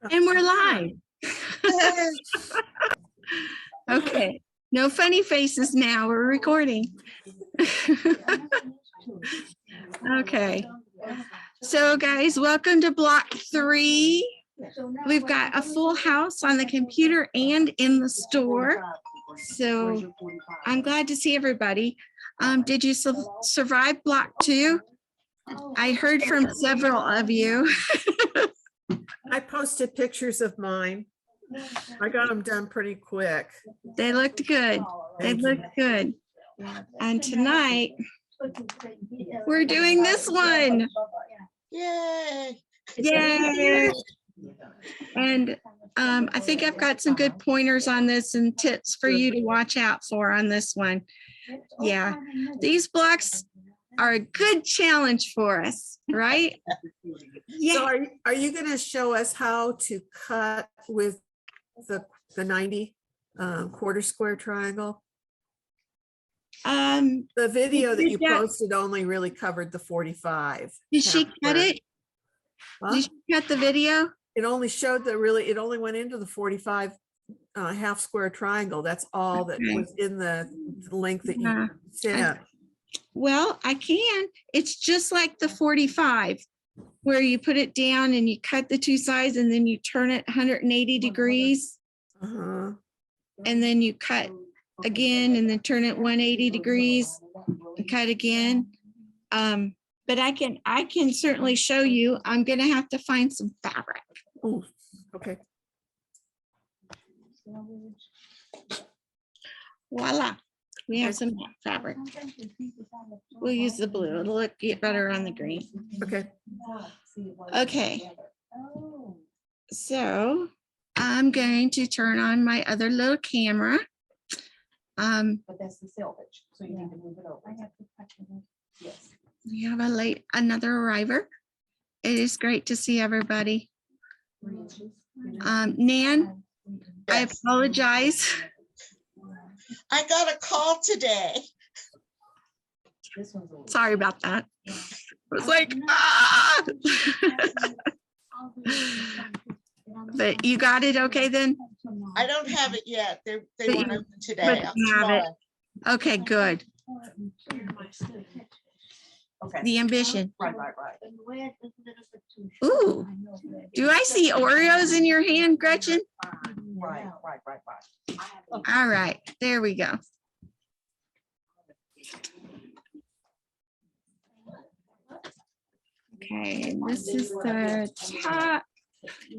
And we're live. Okay, no funny faces now. We're recording. Okay, so guys, welcome to block 3. We've got a full house on the computer and in the store. So I'm glad to see everybody. Did you survive block 2? I heard from several of you. I posted pictures of mine. I got them done pretty quick. They looked good. They looked good. And tonight, we're doing this one. Yay! Yay! And I think I've got some good pointers on this and tips for you to watch out for on this one. Yeah, these blocks are a good challenge for us, right? Yeah. So are you going to show us how to cut with the 90 quarter square triangle? The video that you posted only really covered the 45. Did she cut it? Huh? Did she cut the video? It only showed that it only went into the 45 half square triangle. That's all that was in the link that you sent. Well, I can. It's just like the 45 where you put it down and you cut the two sides and then you turn it 180 degrees. And then you cut again and then turn it 180 degrees and cut again. But I can certainly show you. I'm going to have to find some fabric. Ooh, okay. Voila. We have some fabric. We'll use the blue. It'll get better on the green. Okay. Okay. So I'm going to turn on my other little camera. But that's the salvage, so you need to move it over. I have to touch it. Yes. We have another arriver. It is great to see everybody. Nan, I apologize. I got a call today. Sorry about that. It was like, ah! But you got it okay then? I don't have it yet. They But weren't you- open today. but you have it. Okay, good. Okay. The ambition. Right. Ooh, do I see Oreos in your hand, Gretchen? Right. All right, there we go. Okay, this is the top.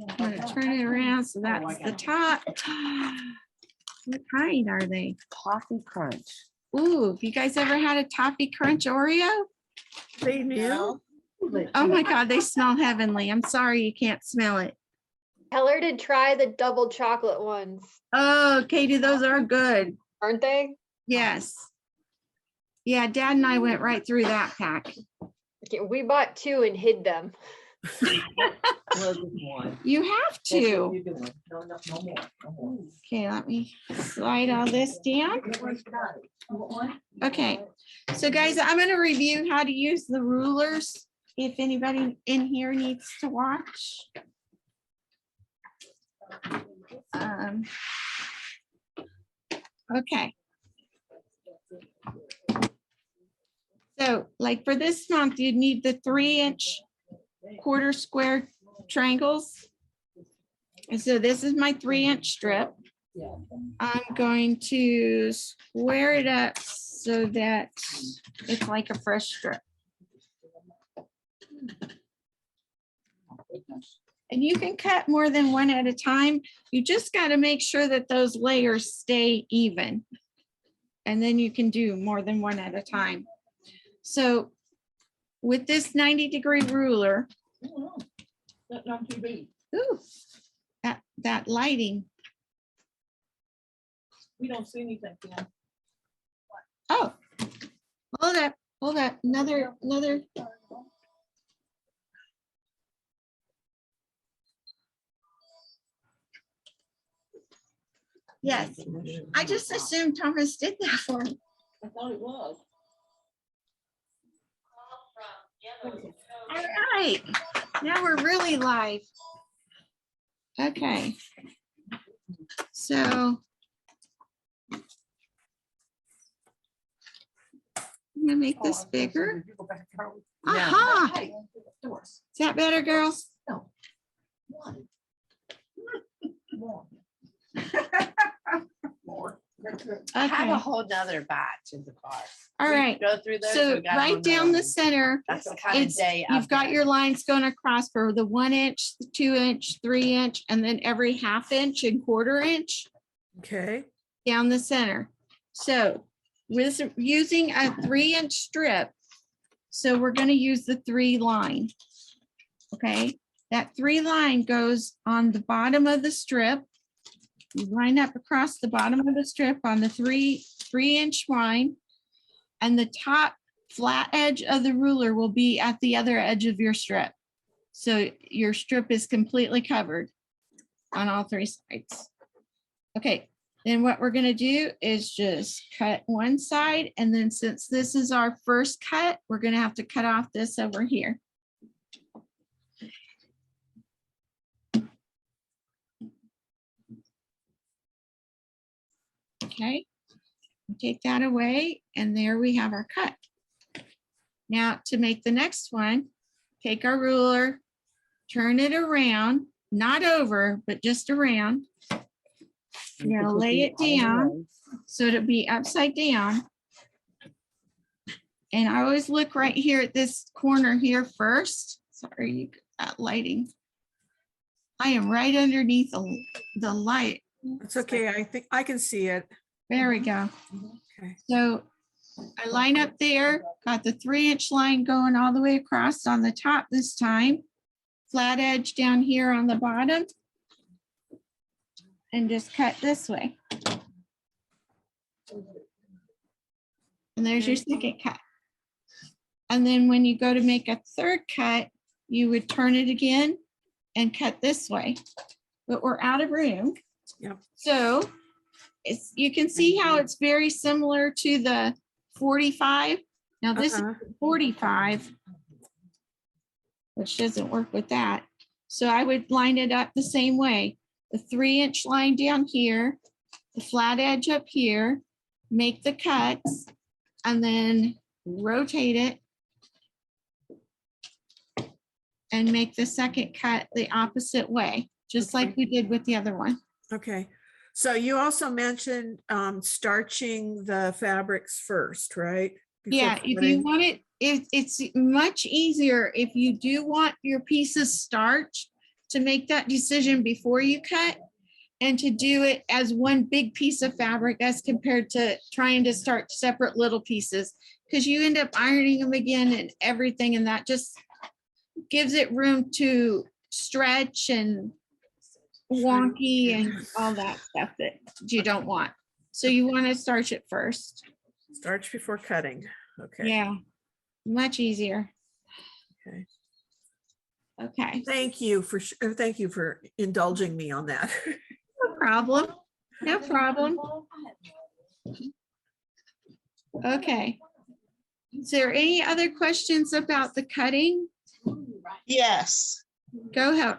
I'm gonna turn it around so that's the top. What kind are they? Toffee crunch. Ooh, have you guys ever had a toffee crunch Oreo? They knew. Oh my God, they smell heavenly. I'm sorry you can't smell it. Tell her to try the double chocolate ones. Oh, Katie, those are good. Aren't they? Yes. Yeah, Dad and I went right through that pack. Okay, we bought 2 and hid them. You have to. Okay, let me slide all this down. Okay, so guys, I'm going to review how to use the rulers if anybody in here needs to watch. Okay. So like for this month, you'd need the 3-inch quarter square triangles. And so this is my 3-inch strip. I'm going to square it up so that it's like a fresh strip. And you can cut more than one at a time. You just got to make sure that those layers stay even. And then you can do more than one at a time. So with this 90-degree ruler, ooh, that lighting. We don't see anything. Oh, hold up, another. Yes, I just assumed Thomas did that for me. I thought it was. All right, now we're really live. Okay. So I'm gonna make this bigger. Aha! Hey, doors. Is that better, girls? No. One. More. More. I have Okay. a whole nother batch in the car. All We right. Go through those. So we got right on down the those. center, That's the kind of it's, day. you've I've got got. your lines going across for the 1 inch, the 2 inch, 3 inch, and then every 1/2 inch and 1/4 inch Okay, down the center. So with using a 3 inch strip, so we're going to use the 3 line. Okay, that 3 line goes on the bottom of the strip. You line up across the bottom of the strip on the 3-inch line, and the top flat edge of the ruler will be at the other edge of your strip. So your strip is completely covered on all 3 sides. Okay, then what we're gonna do is just cut one side, and then since this is our first cut, we're gonna have to cut off this over here. Okay, take that away, and there we have our cut. Now to make the next one, take our ruler, turn it around, not over, but just around. Now lay it down so it'll be upside down. And I always look right here at this corner here first. Sorry, you got lighting. I am right underneath the light. it's okay. I think I can see it. There we go. Okay. So I line up there, got the 3-inch line going all the way across on the top this time. Flat edge down here on the bottom. And just cut this way. And there's your second cut. And then when you go to make a third cut, you would turn it again and cut this way. But we're out of room. Yep. So it's, you can see how it's very similar to the 45. Now this is Uh-huh. 45, which doesn't work with that. So I would line it up the same way. The 3-inch line down here, the flat edge up here, make the cuts, and then rotate it and make the second cut the opposite way, just like we did with the other one. Okay, so you also mentioned starching the fabrics first, right? Before Yeah, if you cutting? want it, it's much easier if you do want your pieces starched to make that decision before you cut and to do it as one big piece of fabric as compared to trying to start separate little pieces, because you end up ironing them again and everything, and that just gives it room to stretch and wonky and all that stuff that you don't want. So you want to starch it first. Starch before cutting. Okay. Yeah, much easier. Okay. Okay, Thank you for indulging me on that. no problem. No problem. Okay. Is there any other questions about the cutting? Yes. Go ahead.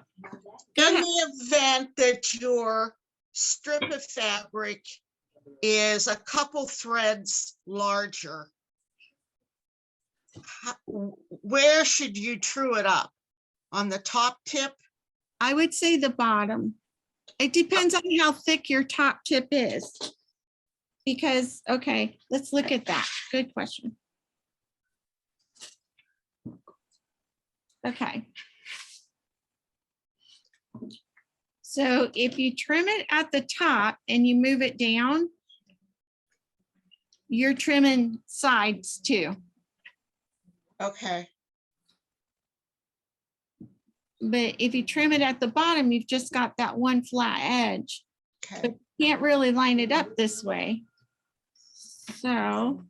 Go In ahead. the event that your strip of fabric is a couple threads larger, where should you true it up? On the top tip? I would say the bottom. It depends on how thick your top tip is. Because, okay, let's look at that. Good question. Okay. So if you trim it at the top and you move it down, you're trimming sides too. Okay, But if you trim it at the bottom, you've just got that one flat edge. okay. But you can't really line it up this way. So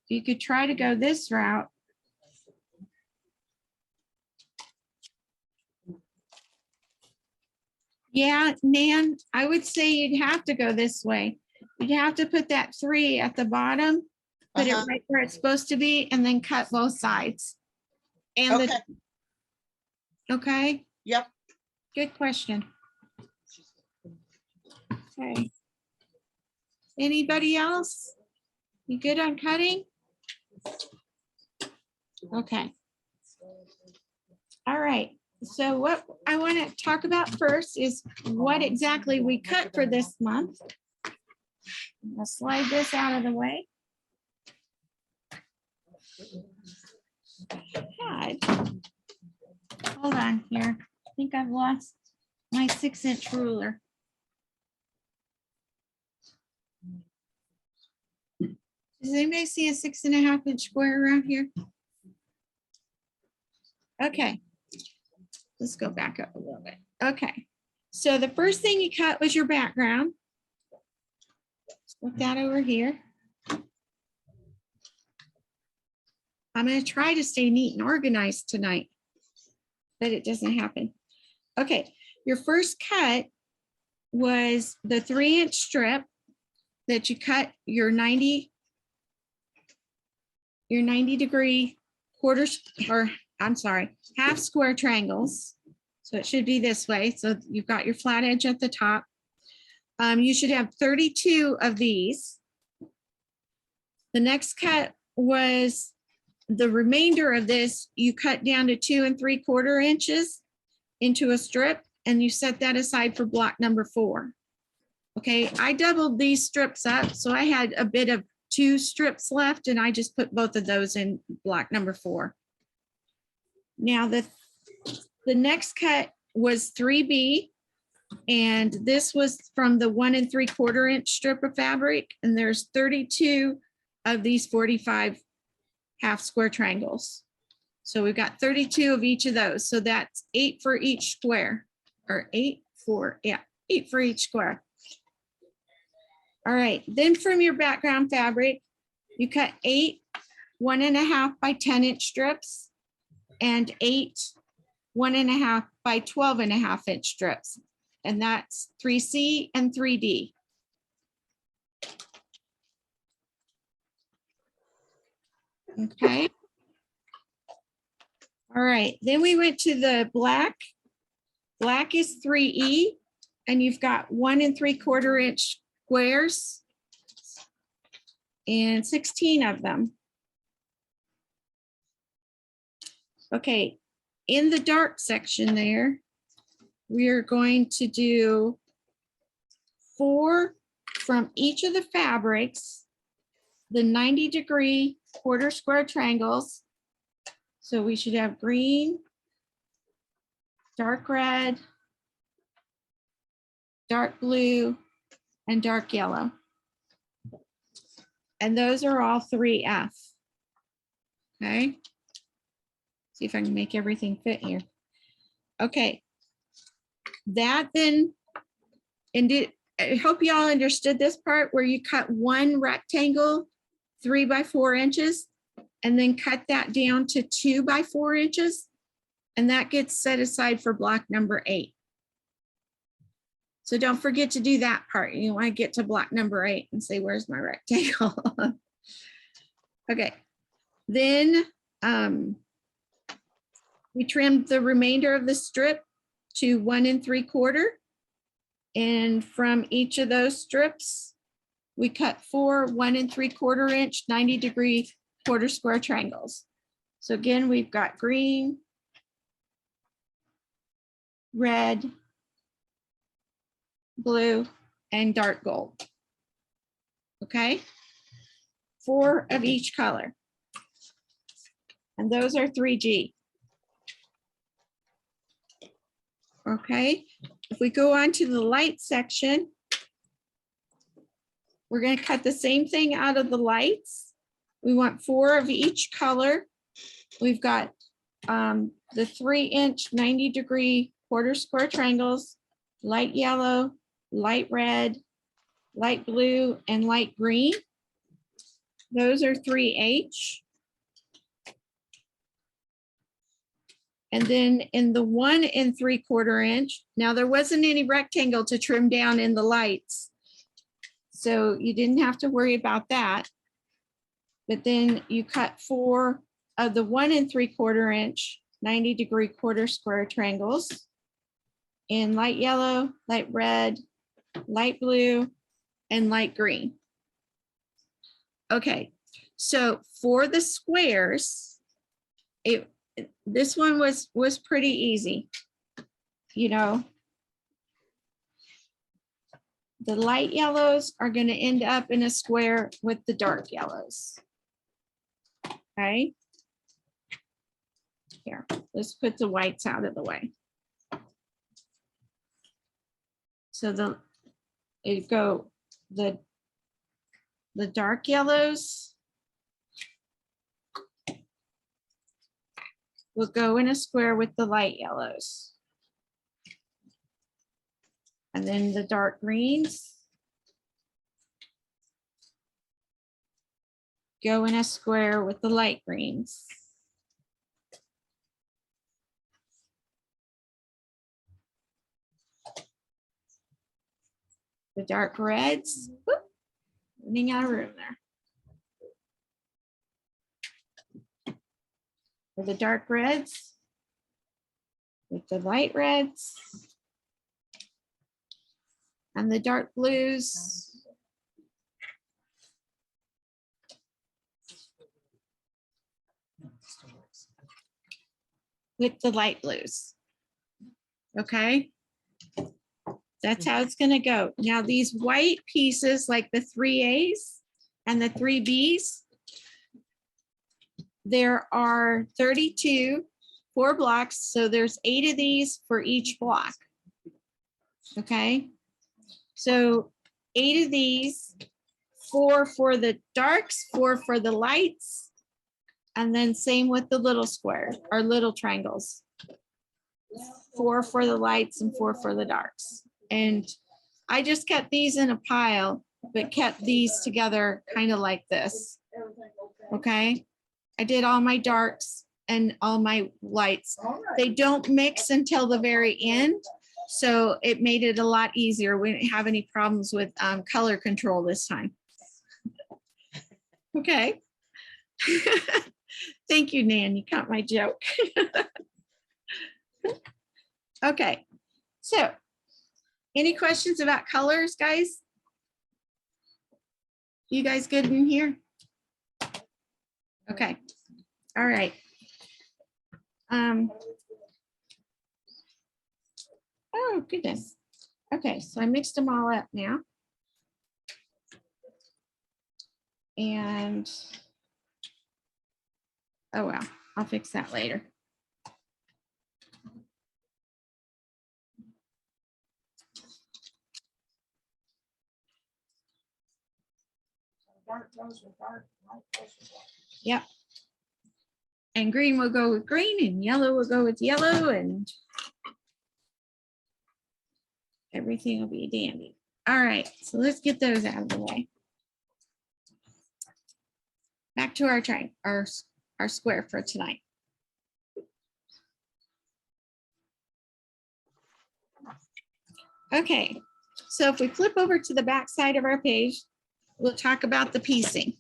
you could try to go this route. Yeah, Nan, I would say you'd have to go this way. You'd have to put that 3 at the bottom, put it Uh-huh. right where it's supposed to be, and then cut both sides. And Okay. Okay, Yep. good question. Okay. Anybody else? You good on cutting? Okay. All right. So what I want to talk about first is what exactly we cut for this month. I'll slide this out of the way. God. Hold on here. I think I've lost my 6-inch ruler. Does anybody see a 6.5-inch square around here? Okay. Let's go back up a little bit. Okay. So the first thing you cut was your background. Let's put that over here. I'm going to try to stay neat and organized tonight, but it doesn't happen. Okay. Your first cut was the 3-inch strip that you cut your 90 degree quarters, or I'm sorry, half square triangles. So it should be this way. So you've got your flat edge at the top. You should have 32 of these. The next cut was the remainder of this. You cut down to 2 3/4 inches into a strip, and you set that aside for block number 4. Okay, I doubled these strips up, so I had a bit of 2 strips left, and I just put both of those in block number 4. Now the next cut was 3B, and this was from the 1 3/4 inch strip of fabric, and there's 32 of these 45 half square triangles. So we've got 32 of each of those. So that's 8 for each square, or 8 for each square. All right, then from your background fabric, you cut 8 1.5 by 10-inch strips and 8 1.5 by 12.5-inch strips. And that's 3C and 3D. Okay. All right, then we went to the black. Black is 3E, and you've got 1 3/4 inch squares and 16 of them. Okay, in the dark section there, we are going to do 4 from each of the fabrics, the 90 degree quarter square triangles. So we should have green, dark red, dark blue, and dark yellow. And those are all 3F. Okay. See if I can make everything fit here. Okay. That then, and I hope you all understood this part where you cut 1 rectangle 3 by 4 inches and then cut that down to 2 by 4 inches. And that gets set aside for block number 8. So don't forget to do that part. You want to get to block number 8 and say, where's my rectangle? Okay. Then we trimmed the remainder of the strip to 1 3/4. And from each of those strips, we cut 4 1 3/4 inch 90 degree quarter square triangles. So again, we've got green, red, blue, and dark gold. Okay, 4 of each color. And those are 3G. Okay, if we go on to the light section, we're going to cut the same thing out of the lights. We want 4 of each color. We've got the 3-inch 90 degree quarter square triangles, light yellow, light red, light blue, and light green. Those are 3H. And then in the 1 3/4 inch, now there wasn't any rectangle to trim down in the lights, so you didn't have to worry about that. But then you cut 4 of the 1 3/4 inch 90-degree quarter square triangles in light yellow, light red, light blue, and light green. Okay, so for the squares, this one was pretty easy. You know, the light yellows are going to end up in a square with the dark yellows. Okay. Here, let's put the whites out of the way. So the dark yellows will go in a square with the light yellows. And then the dark greens go in a square with the light greens. The dark reds, whoop, running out of room there. For the dark reds with the light reds and the dark blues with the light blues. Okay. That's how it's going to go. Now these white pieces like the 3A's and the 3B's, there are 32, 4 blocks. So there's 8 of these for each block. Okay. So 8 of these, 4 for the darks, 4 for the lights. And then same with the little square or little triangles. 4 for the lights and 4 for the darks. And I just kept these in a pile, but kept these together kind of like this. Okay. I did all my darks and all my lights. They don't mix until the very end. So it made it a lot easier. We didn't have any problems with color control this time. Okay. Thank you, Nan. You caught my joke. Okay. So any questions about colors, guys? You guys good in here? Okay. All right. Oh, goodness. Okay, so I mixed them all up now. And, oh, well, I'll fix that later. Yep. And green will go with green and yellow will go with yellow and everything will be dandy. All right, so let's get those out of the way. Back to our our square for tonight. Okay, so if we flip over to the back side of our page, we'll talk about the piecing.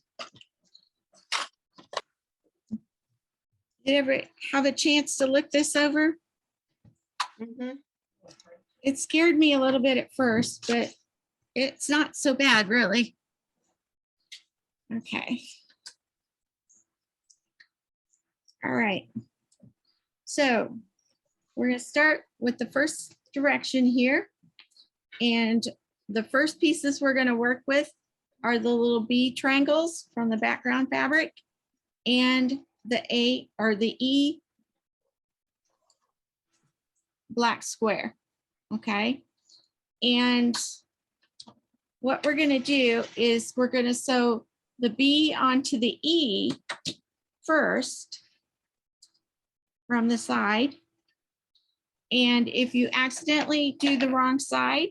Did you ever have a chance to look this over? It scared me a little bit at first, but it's not so bad, really. Okay. All right. So we're going to start with the first direction here. And the first pieces we're going to work with are the little B triangles from the background fabric and the A or the E black square. Okay. And what we're going to do is we're going to sew the B onto the E first from the side. And if you accidentally do the wrong side,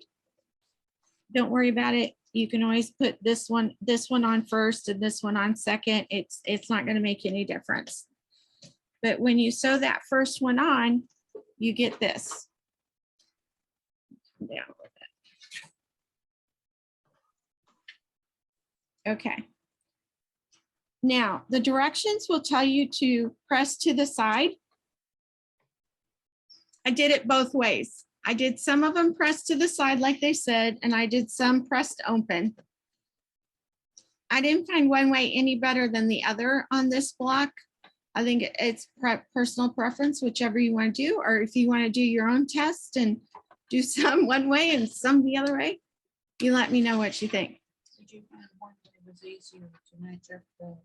don't worry about it. You can always put this one on first and this one on second. It's not going to make any difference. But when you sew that first one on, you get this. Down a little bit. Okay. Now, the directions will tell you to press to the side I did it both ways. I did some of them pressed to the side, like they said, and I did some pressed open. I didn't find one way any better than the other on this block. I think it's personal preference, whichever you want to do, or if you want to do your own test and do some one way and some the other way, you let me know what you think. Did you find one that it was easier to match up the?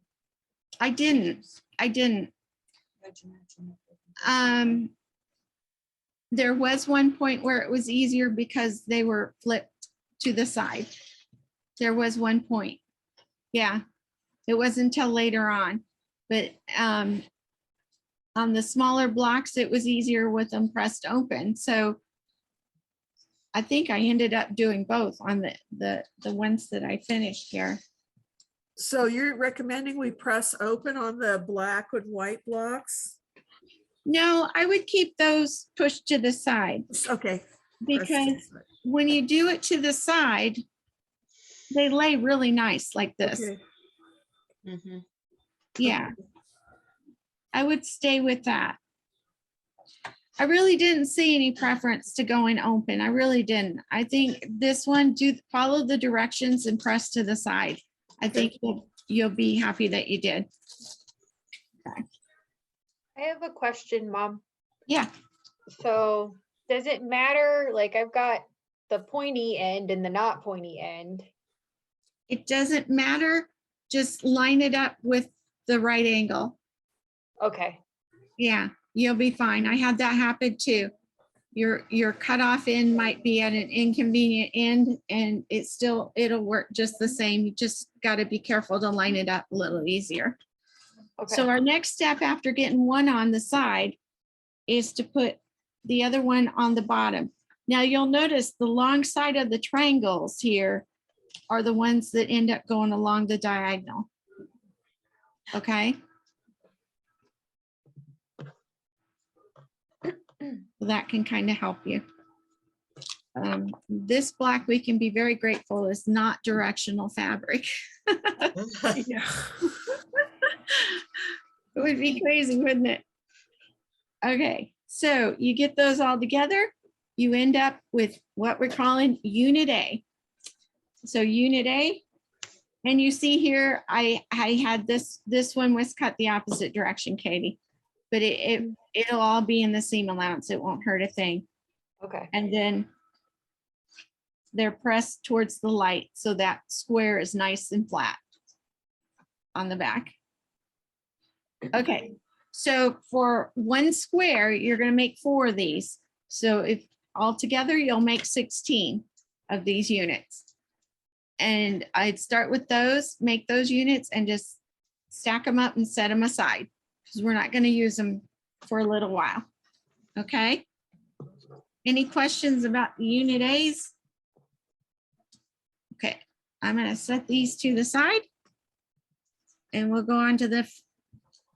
I didn't. how'd you match them up? There was one point where it was easier because they were flipped to the side. There was one point. Yeah, it wasn't until later on, but on the smaller blocks, it was easier with them pressed open. So I think I ended up doing both on the ones that I finished here. So you're recommending we press open on the black and white blocks? No, I would keep those pushed to the side Okay. because when you do it to the side, they lay really nice like this. Okay. Mhm. Yeah. I would stay with that. I really didn't see any preference to going open. I really didn't. I think this one, follow the directions and press to the side. I think you'll be happy that you did. I have a question, Mom. Yeah. So does it matter? Like I've got the pointy end and the not pointy end. It doesn't matter. Just line it up with the right angle. Okay. Yeah, you'll be fine. I had that happen too. Your cutoff end might be at an inconvenient end and it'll work just the same. You just got to be careful to line it up a little easier. Okay. So our next step after getting one on the side is to put the other one on the bottom. Now you'll notice the long side of the triangles here are the ones that end up going along the diagonal. Okay. That can kind of help you. This black, we can be very grateful, is not directional fabric. Yeah. It would be crazy, wouldn't it? Okay, so you get those all together, you end up with what we're calling unit A. So unit A, and you see here, I had this one was cut the opposite direction, Katie, but it'll all be in the seam allowance. It won't hurt a thing. Okay. And then they're pressed towards the light so that square is nice and flat on the back. Okay, so for one square, you're going to make 4 of these. So if altogether, you'll make 16 of these units. And I'd start with those, make those units and just stack them up and set them aside because we're not going to use them for a little while. Okay. Any questions about the unit A's? Okay, I'm going to set these to the side and we'll go on to the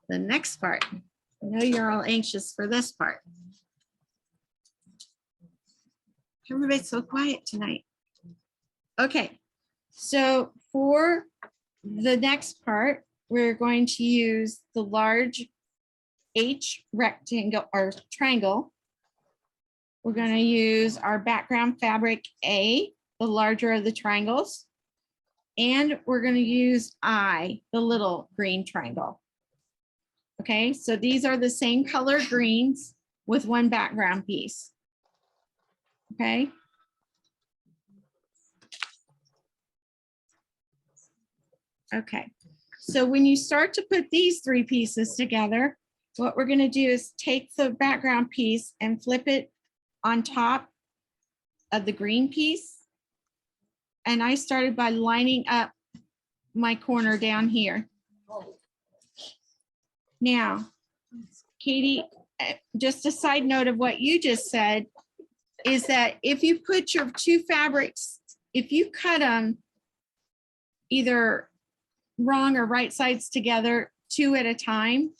next part. I know you're all anxious for this part. Everybody's so quiet tonight. Okay, so for the next part, we're going to use the large H rectangle or triangle. We're going to use our background fabric A, the larger of the triangles, and we're going to use I, the little green triangle. Okay, so these are the same color greens with one background piece. Okay. Okay, so when you start to put these 3 pieces together, what we're going to do is take the background piece and flip it on top of the green piece. And I started by lining up my corner down here. Now, Katie, just a side note of what you just said is that if you put your 2 fabrics, if you cut them either wrong or right sides together 2 at a time,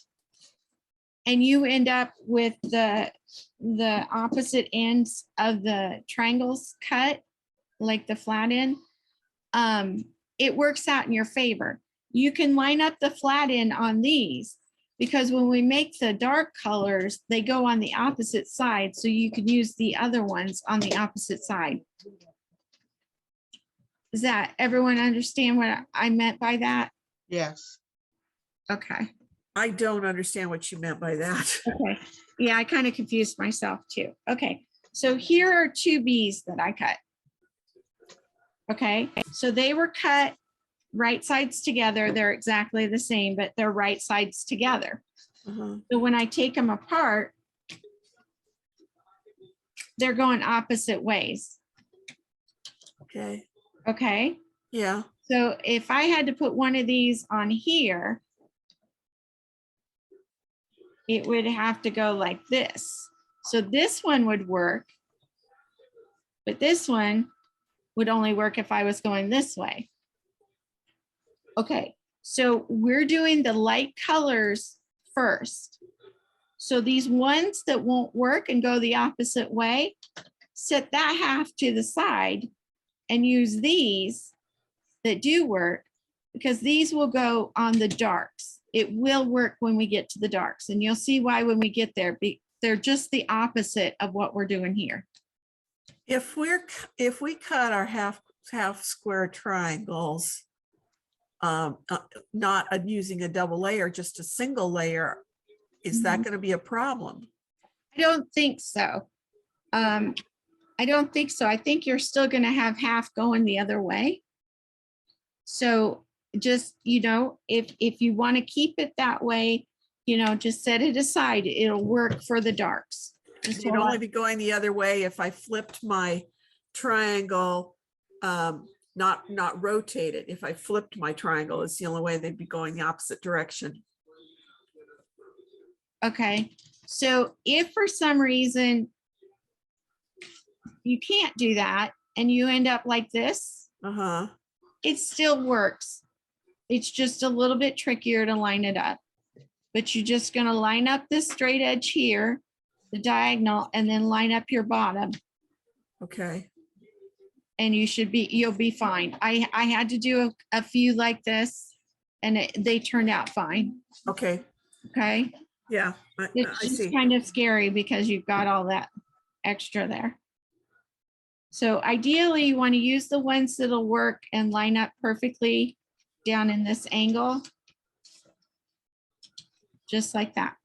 and you end up with the opposite ends of the triangles cut, like the flat end, it works out in your favor. You can line up the flat end on these, because when we make the dark colors, they go on the opposite side. So you can use the other ones on the opposite side. Does that everyone understand what I meant by that? Yes. Okay. I don't understand what you meant by that. Okay. Yeah, I kind of confused myself too. Okay. So here are two Bs that I cut. Okay. So they were cut right sides together. They're exactly the same, but they're right sides together. Uh-huh. So when I take them apart, they're going opposite ways. Okay, Okay. yeah, So if I had to put one of these on here, it would have to go like this. So this one would work, but this one would only work if I was going this way. Okay, so we're doing the light colors first. So these ones that won't work and go the opposite way, set that half to the side and use these that do work, because these will go on the darks. It will work when we get to the darks, and you'll see why when we get there. They're just the opposite of what we're doing here. if we cut our half square triangles, not using a double layer, just a single layer, is that going to be a problem? I don't think so. I don't think so. I think you're still going to have half going the other way. So just, if you want to keep it that way, just set it aside. It'll work for the darks. It'd only be going the other way if I flipped my triangle, not rotate it. If I flipped my triangle, it's the only way they'd be going the opposite direction. Okay, so if for some reason you can't do that and you end up like this, Uh-huh. it still works. It's just a little bit trickier to line it up. But you're just going to line up this straight edge here, the diagonal, and then line up your bottom, Okay. and you'll be fine. I had to do a few like this, and they turned out fine. Okay. Okay. Yeah, It's I just see. kind of scary because you've got all that extra there. So ideally you want to use the ones that'll work and line up perfectly down in this angle. Just like that.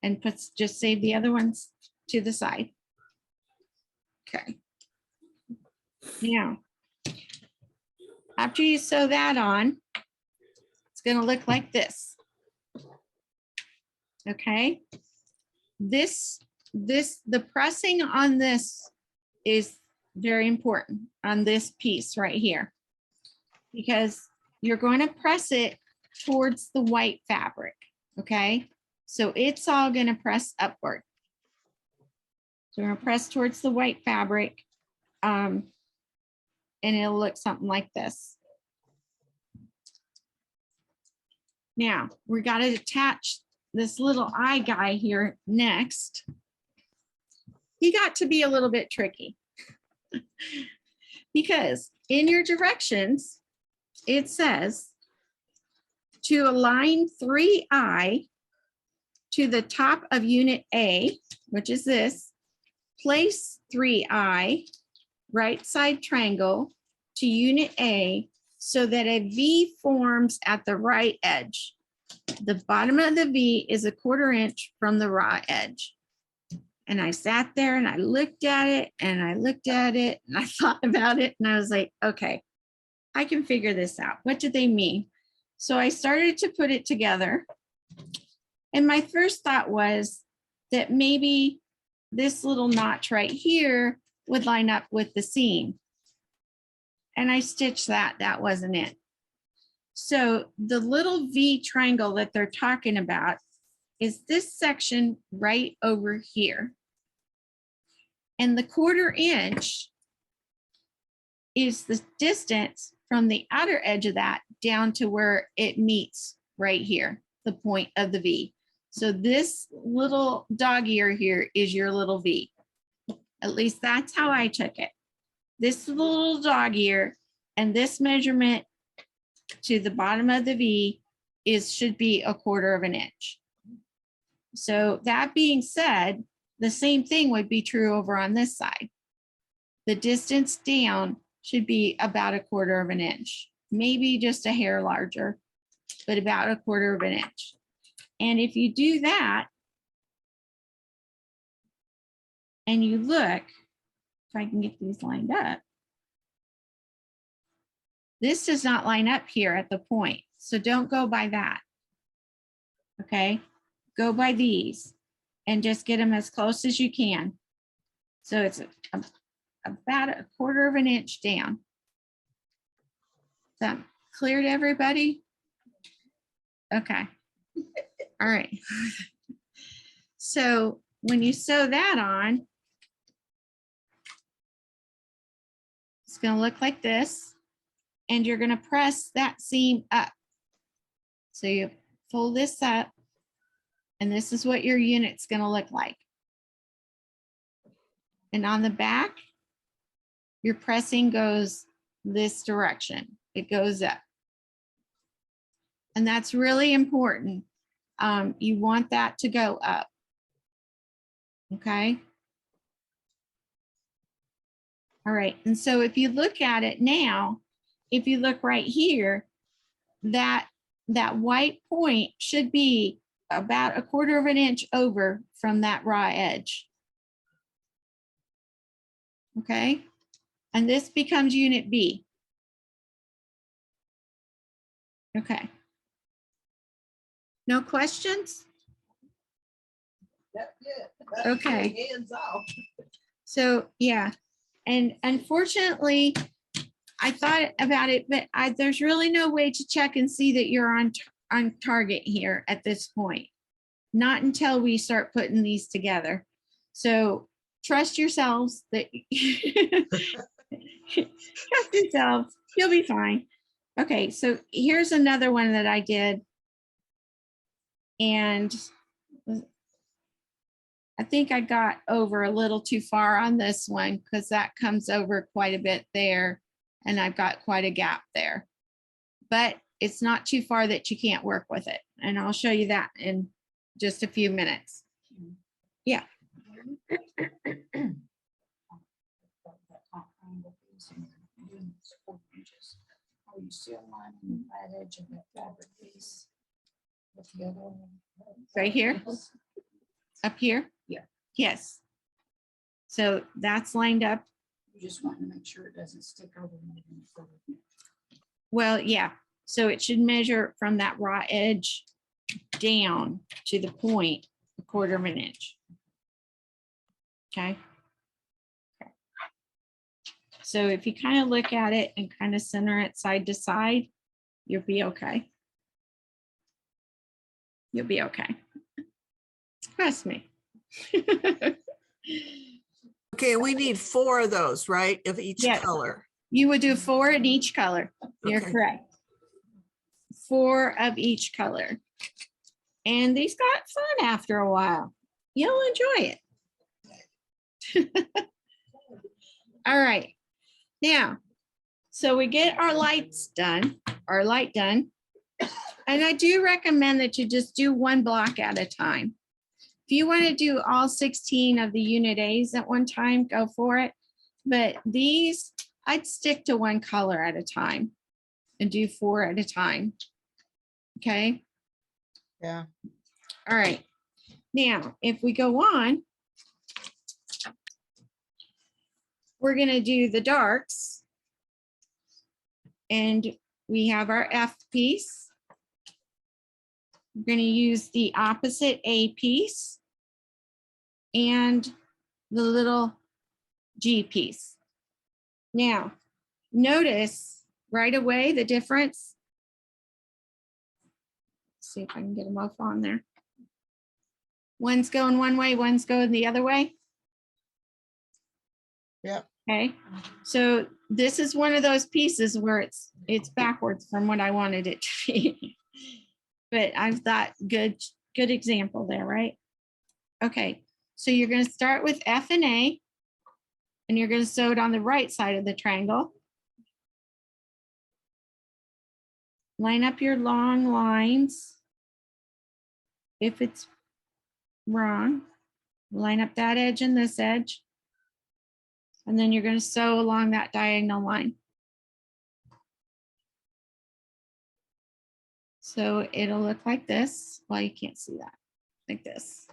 And just save the other ones to the side. Okay. Now, after you sew that on, it's going to look like this. Okay. The pressing on this is very important on this piece right here, because you're going to press it towards the white fabric. Okay. So it's all going to press upward. So we're going to press towards the white fabric, and it'll look something like this. Now we got to attach this little eye guy here next. He got to be a little bit tricky because in your directions, it says to align 3I to the top of unit A, which is this, place 3I right side triangle to unit A so that a V forms at the right edge. The bottom of the V is 1/4 inch from the raw edge. And I sat there and I looked at it and I looked at it and I thought about it and I was like, okay, I can figure this out. What do they mean? So I started to put it together. And my first thought was that maybe this little notch right here would line up with the seam. And I stitched that. That wasn't it. So the little V triangle that they're talking about is this section right over here. And the 1/4 inch is the distance from the outer edge of that down to where it meets right here, the point of the V. So this little dog ear here is your little V. At least that's how I took it. This little dog ear and this measurement to the bottom of the V should be 1/4 of an inch. So that being said, the same thing would be true over on this side. The distance down should be about 1/4 of an inch, maybe just a hair larger, but about 1/4 of an inch. And if you do that, and you look, if I can get these lined up, this does not line up here at the point. So don't go by that. Okay, go by these and just get them as close as you can. So it's about 1/4 of an inch down. Is that clear to everybody? Okay. All right. So when you sew that on, it's going to look like this, and you're going to press that seam up. So you fold this up, and this is what your unit's going to look like. And on the back, your pressing goes this direction. It goes up. And that's really important. You want that to go up. Okay. All right. And so if you look at it now, if you look right here, that white point should be about 1/4 of an inch over from that raw edge. Okay. And this becomes unit B. Okay. No questions? Okay. Hands off. So, yeah. And unfortunately, I thought about it, but there's really no way to check and see that you're on target here at this point. Not until we start putting these together. So trust yourselves that trust yourselves, you'll be fine. Okay, so here's another one that I did. And I think I got over a little too far on this one because that comes over quite a bit there. And I've got quite a gap there. But it's not too far that you can't work with it. And I'll show you that in just a few minutes. Yeah. Are you still lining that edge of that fabric piece with the other one? Right here? Up here? Yeah. Yes. So that's lined up. You just want to make sure it doesn't stick over. Any further. Well, yeah. So it should measure from that raw edge down to the point 1/4 of an inch. Okay. So if you kind of look at it and kind of center it side to side, you'll be okay. You'll be okay. Trust me. Okay, we need 4 of those, right? Of each Yes. color. You would do 4 in each color. You're Okay. correct. 4 of each color. And these got fun after a while. You'll enjoy it. All right. Now, so we get our lights done, our light done. And I do recommend that you just do one block at a time. If you want to do all 16 of the unit A's at one time, go for it. But these, I'd stick to one color at a time and do 4 at a time. Okay. Yeah. All right. Now, if we go on, we're going to do the darks. And we have our F piece. We're going to use the opposite A piece and the little G piece. Now, notice right away the difference. Let's see if I can get them both on there. One's going one way, one's going the other way. Yep. Okay, so this is one of those pieces where it's backwards from what I wanted it to be. But I've thought good example there, right? Okay, so you're going to start with F and A, and you're going to sew it on the right side of the triangle. line up your long lines. If it's wrong, line up that edge and this edge. And then you're going to sew along that diagonal line. So it'll look like this. Well, you can't see that. Like this.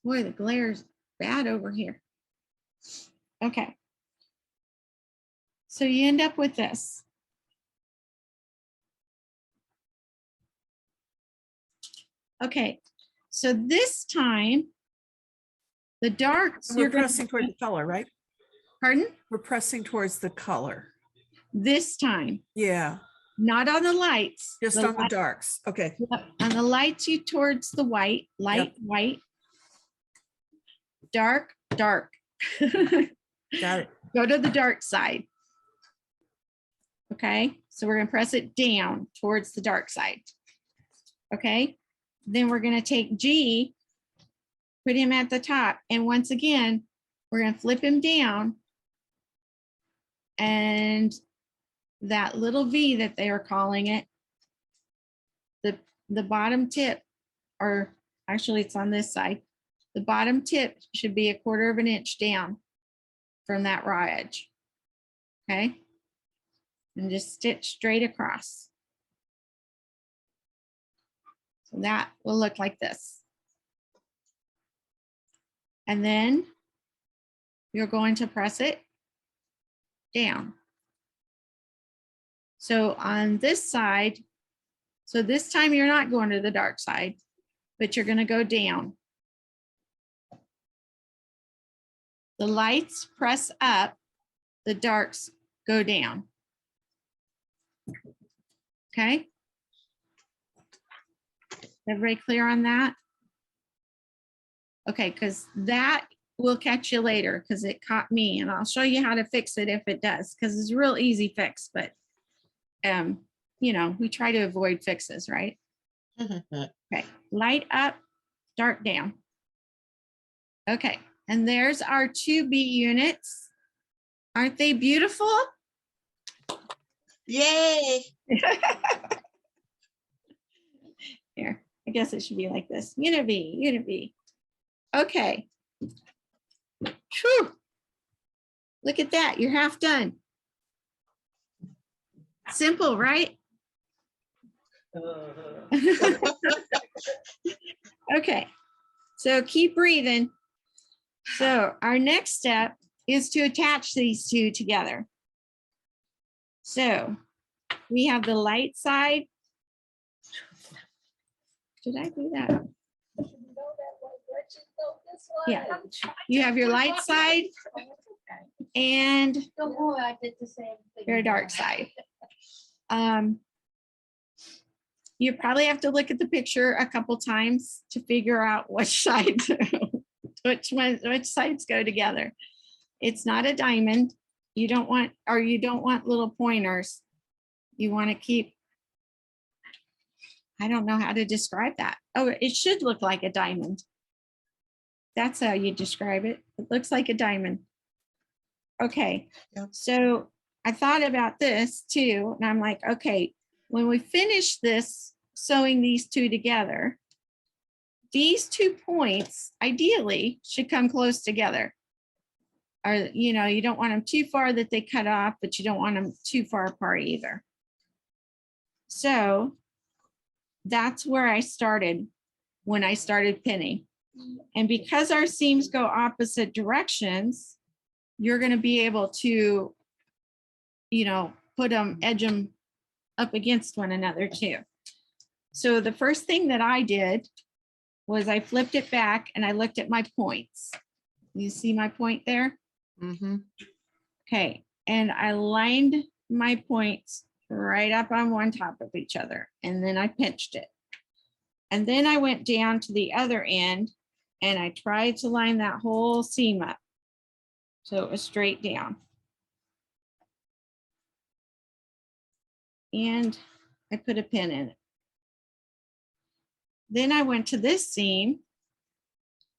Boy, the glare's bad over here. Okay. So you end up with this. Okay, so this time, the darks, We're you're going pressing toward the color, right? pardon? We're pressing towards the color. This time, Yeah, not on the lights. just on the darks. Okay. On the lights, you towards the white, light, white, dark, dark. Got it. Go to the dark side. Okay, so we're gonna press it down towards the dark side. Okay, then we're gonna take G, put him at the top, and once again, we're gonna flip him down. And that little V that they are calling it, the bottom tip, or actually it's on this side, the bottom tip should be 1/4 of an inch down from that raw edge. Okay, and just stitch straight across. So that will look like this. And then you're going to press it down. So on this side, so this time you're not going to the dark side, but you're going to go down. The lights press up, the darks go down. Okay. Everybody clear on that? Okay, because that will catch you later because it caught me, and I'll show you how to fix it if it does, because it's a real easy fix, but you know, we try to avoid fixes, right? Okay, light up, dark down. Okay, and there's our 2B units. Aren't they beautiful? Yay. Here, I guess it should be like this. Unit B, unit B. Okay. Whew. Look at that, you're half done. Simple, right? Okay, so keep breathing. So our next step is to attach these two together. So we have the light side. Did I do that? Yeah, you have your light side and your dark side. You probably have to look at the picture a couple times to figure out which side, which sides go together. It's not a diamond. You don't want, or you don't want little pointers. You want to keep, I don't know how to describe that. Oh, it should look like a diamond. That's how you describe it. It looks like a diamond. Okay, Yep. So I thought about this too, and I'm like, okay, when we finish this, sewing these two together, these 2 points ideally should come close together. Or, you know, you don't want them too far that they cut off, but you don't want them too far apart either. So that's where I started when I started pinning. And because our seams go opposite directions, you're going to be able to, you know, put them, edge them up against one another too. So the first thing that I did was I flipped it back and I looked at my points. You see my point there? Mm-hmm. Okay, and I lined my points right up on one top of each other, and then I pinched it. And then I went down to the other end and I tried to line that whole seam up so it was straight down. And I put a pin in it. Then I went to this seam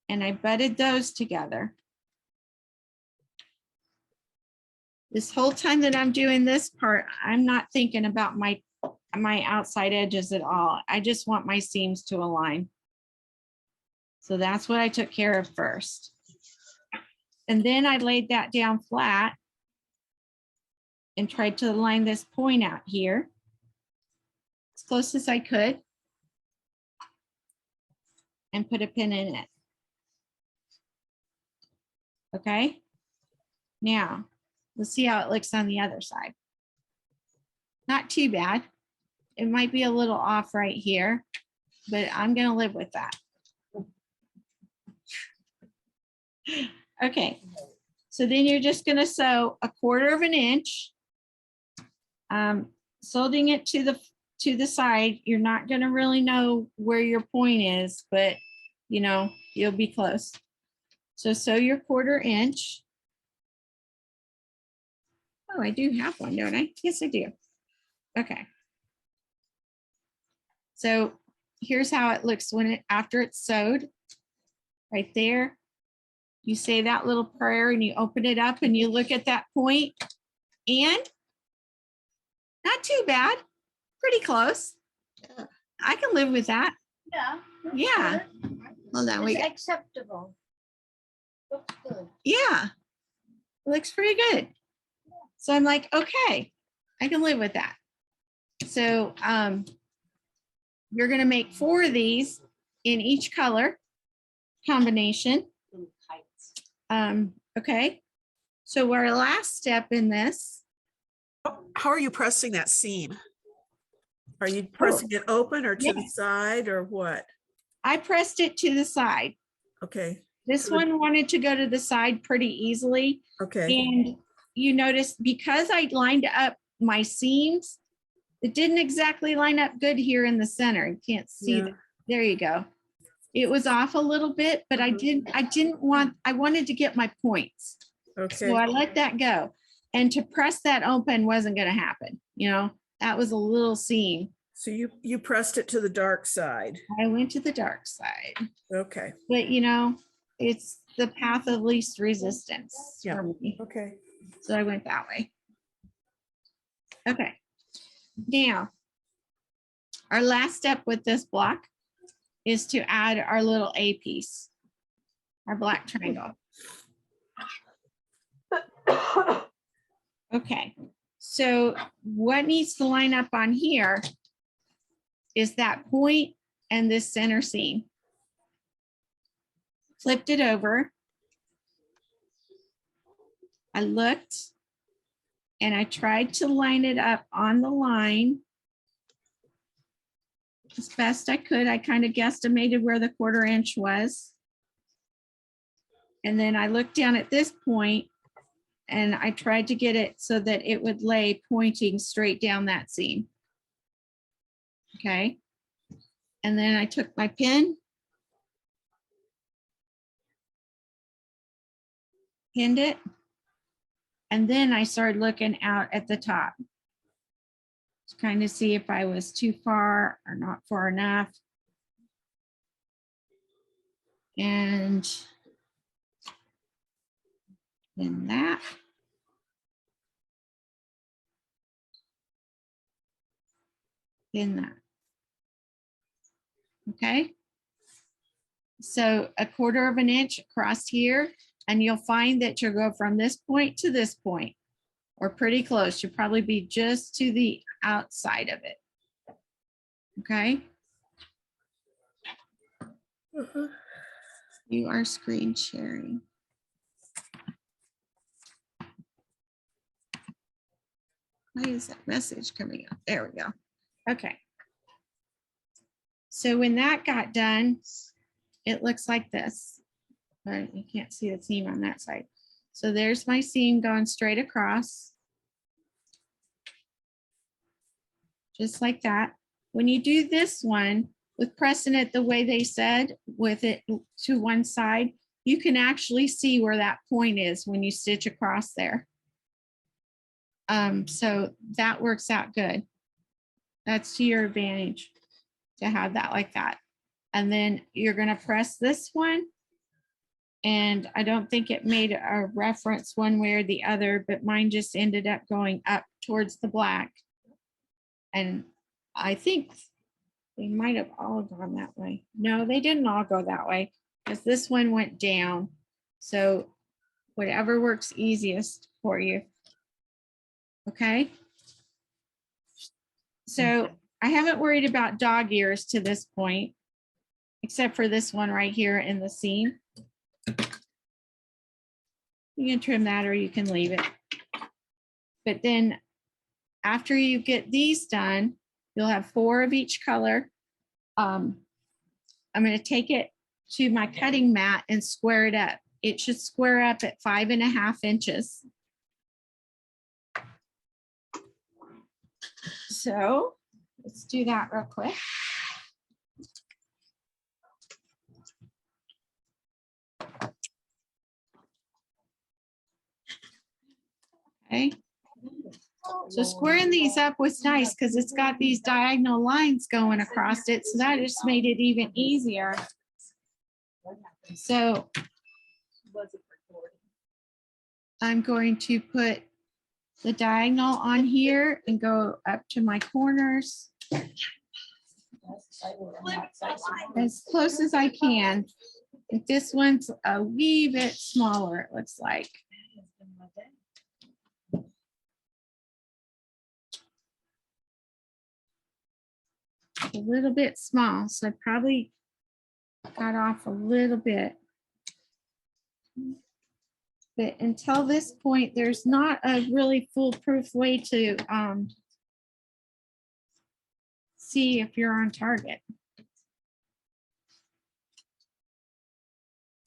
and I butted those together. This whole time that I'm doing this part, I'm not thinking about my outside edges at all. I just want my seams to align. So that's what I took care of first. And then I laid that down flat and tried to line this point out here as close as I could and put a pin in it. Okay. Now, let's see how it looks on the other side. Not too bad. It might be a little off right here, but I'm going to live with that. Okay. So then you're just going to sew 1/4 of an inch. Sewing it to the side. You're not going to really know where your point is, but you know, you'll be close. So sew your 1/4 inch. Oh, I do have one, don't I? Yes, I do. Okay. So here's how it looks after it's sewed. Right there. You say that little prayer and you open it up and you look at that point, and not too bad. Pretty close. Yeah. I can live with that. Yeah. that's Yeah. good. Hold on, we It's got, acceptable. Looks good. yeah. Looks pretty good. So I'm like, okay, I can live with that. So you're gonna make 4 of these in each color combination. Okay. So our last step in this, How are you pressing that seam? Are you pressing it open or to the Yeah. side or what? I pressed it to the side. Okay, This To the- one wanted to go to the side pretty easily. okay, And you notice because I lined up my seams, it didn't exactly line up good here in the center. You can't see Yeah. that. There you go. It was off a little bit, but I wanted to get my points. okay. So I let that go. And to press that open wasn't going to happen. You know, that was a little seam. So you pressed it to the dark side. I went to the dark side, Okay, but you know, it's the path of least resistance Yeah. for me. okay. So I went that way. Okay. Now, our last step with this block is to add our little A piece, our black triangle. Okay, so what needs to line up on here is that point and this center seam. Flipped it over. I looked and I tried to line it up on the line as best I could. I kind of guesstimated where the 1/4 inch was. And then I looked down at this point and I tried to get it so that it would lay pointing straight down that seam. Okay. And then I took my pin, pinned it, and then I started looking out at the top to kind of see if I was too far or not far enough. And then that. In that. Okay. So 1/4 of an inch across here, and you'll find that you'll go from this point to this point, or pretty close. You'll probably be just to the outside of it. Okay. You are screen sharing. Why is that message coming up? There we go. Okay. So when that got done, it looks like this, but you can't see the seam on that side. So there's my seam going straight across. Just like that. When you do this one, with pressing it the way they said, with it to one side, you can actually see where that point is when you stitch across there. So that works out good. That's to your advantage to have that like that. And then you're going to press this one. And I don't think it made a reference one way or the other, but mine just ended up going up towards the black. And I think they might have all gone that way. No, they didn't all go that way because this one went down. So whatever works easiest for you. Okay. So I haven't worried about dog ears to this point, except for this one right here in the seam. You can trim that or you can leave it. But then after you get these done, you'll have 4 of each color. I'm going to take it to my cutting mat and square it up. It should square up at 5.5 inches. So let's do that real quick. Okay. So squaring these up was nice because it's got these diagonal lines going across it. So that just made it even easier. So I'm going to put the diagonal on here and go up to my corners as close as I can. This one's a wee bit smaller, it looks like. A little bit small, so I probably got off a little bit. But until this point, there's not a really foolproof way to see if you're on target.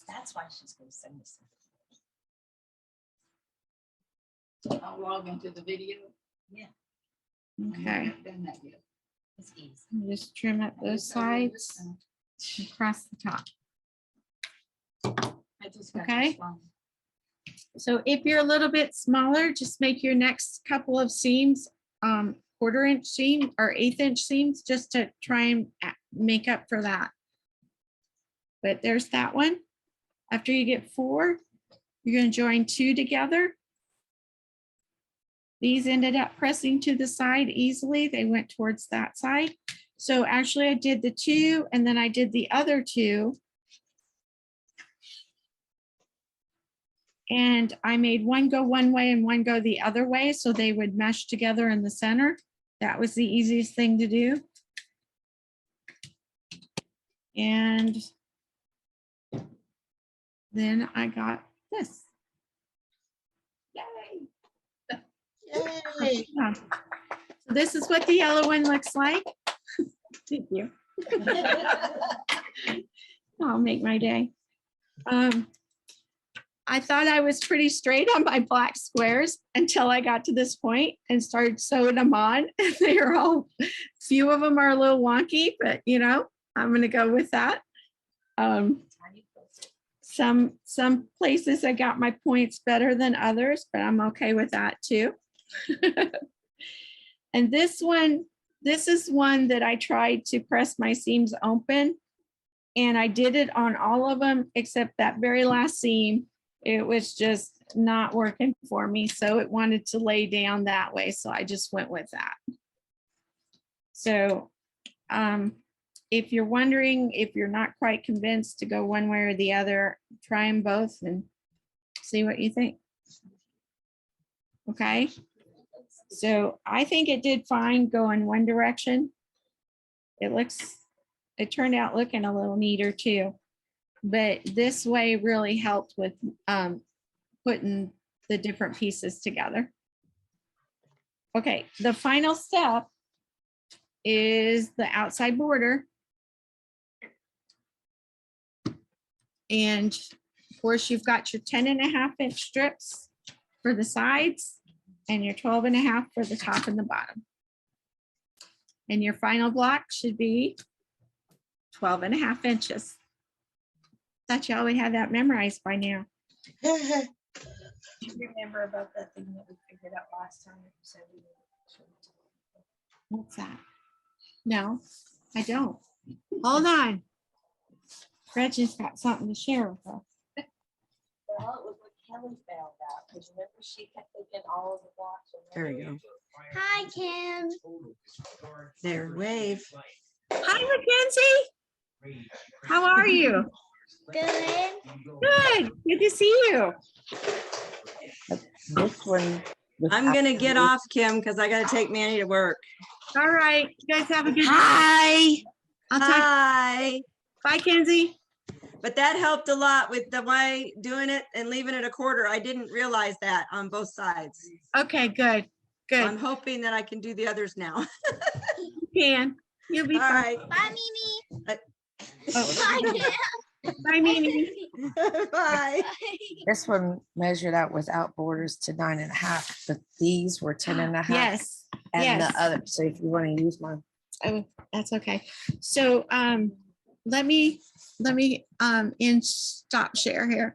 That's why she's gonna send us. I'll log into the video. Yeah. Okay, Done that yet. It's easy. just trim up those sides across the top. I just got Okay. this one. So if you're a little bit smaller, just make your next couple of seams 1/4 inch seam or 1/8 inch seams just to try and make up for that. But there's that one. After you get 4, you're going to join 2 together. These ended up pressing to the side easily. They went towards that side. So actually I did the 2 and then I did the other 2. And I made one go one way and one go the other way so they would mesh together in the center. That was the easiest thing to do. And then I got this. Yay. Yay. Yeah. So this is what the yellow one looks like. Thank you. I'll make my day. I thought I was pretty straight on my black squares until I got to this point and started sewing them on. They are all, few of them are a little wonky, but you know, I'm gonna go with that. Some places I got my points better than others, but I'm okay with that too. And this is one that I tried to press my seams open, and I did it on all of them except that very last seam. It was just not working for me, so it wanted to lay down that way, so I just went with that. So if you're wondering if you're not quite convinced to go one way or the other, try them both and see what you think. Okay, so I think it did fine going one direction. It turned out looking a little neater too, but this way really helped with putting the different pieces together. Okay, the final step is the outside border. And of course, you've got your 10.5 inch strips for the sides and your 12.5 for the top and the bottom. And your final block should be 12.5 inches. Thought y'all would have that memorized by now. Do you remember about that thing that we figured out last time? You said we would- What's that? No, I don't. Hold on. Gretchen's got something to share with us. Well, it was with Kelly found out, because remember she kept thinking all of the blocks. There you go. Hi, Kim. There, wave. Hi, Mackenzie. How are you? Good. Good. Good to see you. This one. was I'm gonna get actually- off, Kim, because I gotta take Manny to work. All right. You guys have a good. Hi. I'll talk. Hi. Bye, Kenzie. But that helped a lot with the way doing it and leaving it a quarter. I didn't realize that on both sides. Okay, good. So I'm Good. hoping that I can do the others now. You can. You'll be All fine. right. Bye, Mimi. Oh, Bye, Kim. bye, Mimi. Bye. This one measured out without borders to 9.5, but these were 10.5. Yes. And yes. the other, so if you want to use mine. Oh, that's okay. So let me in stop share here.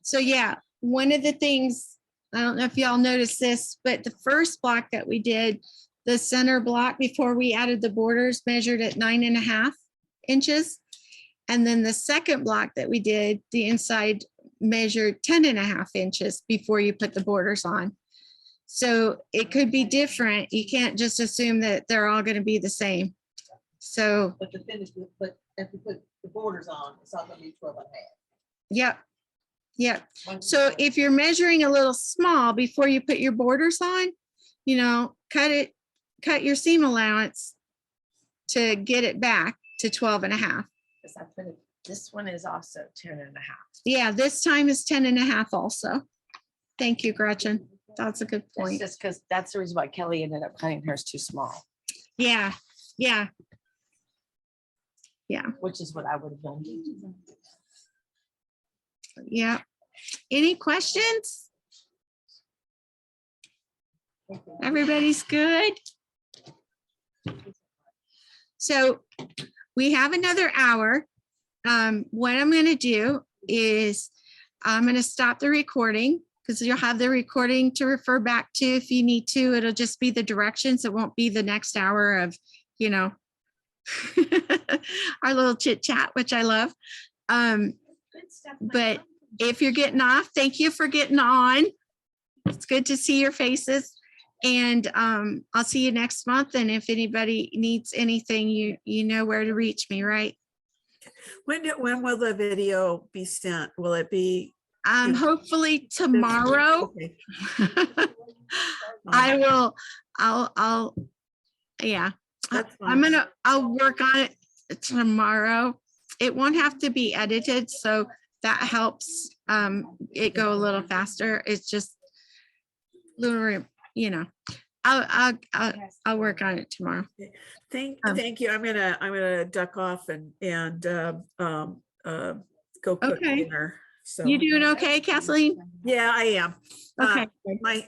So yeah, one of the things, I don't know if y'all noticed this, but the first block that we did, the center block before we added the borders measured at 9.5 inches. And then the second block that we did, the inside measured 10.5 inches before you put the borders on. So it could be different. You can't just assume that they're all going to be the same. So, But the finish, but if you put the borders on, it's all gonna be 12 and a yep. Yep. half. So if you're measuring a little small before you put your borders on, you know, cut your seam allowance to get it back to 12.5. Because I put it, this one is also 10.5. Yeah, this time is 10.5 also. Thank you, Gretchen. That's a good It's point. just because that's the reason why Kelly ended up cutting hers too small, Yeah, yeah. which is what I would have done. Yeah. Any questions? Everybody's good? So we have another hour. What I'm going to do is I'm going to stop the recording because you'll have the recording to refer back to if you need to. It'll just be the directions. It won't be the next hour of, you know, our little chit chat, which I love. But if you're getting off, thank you for getting on. It's good to see your faces. And I'll see you next month. And if anybody needs anything, you know where to reach me, right? When will the video be sent? Will it be? Yeah. Hopefully tomorrow. Okay. I will, yeah. That's fine. I'll work on it tomorrow. It won't have to be edited, so that helps it go a little faster. It's just little, you know, I'll work on it tomorrow. Thank you. I'm gonna duck off and go cook Okay. dinner. So You doing okay, Kathleen? yeah, I am. Okay.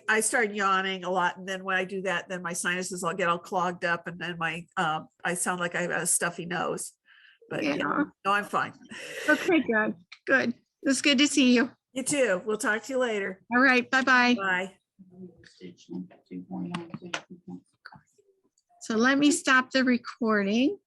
I started yawning a lot, and then when I do that, then my sinuses all get all clogged up, and then I sound like I have a stuffy nose. But yeah, Yeah. no, I'm fine. Okay, good, good. It's good to see you. You too. We'll talk to you later. All right, bye-bye. Bye. So let me stop the recording.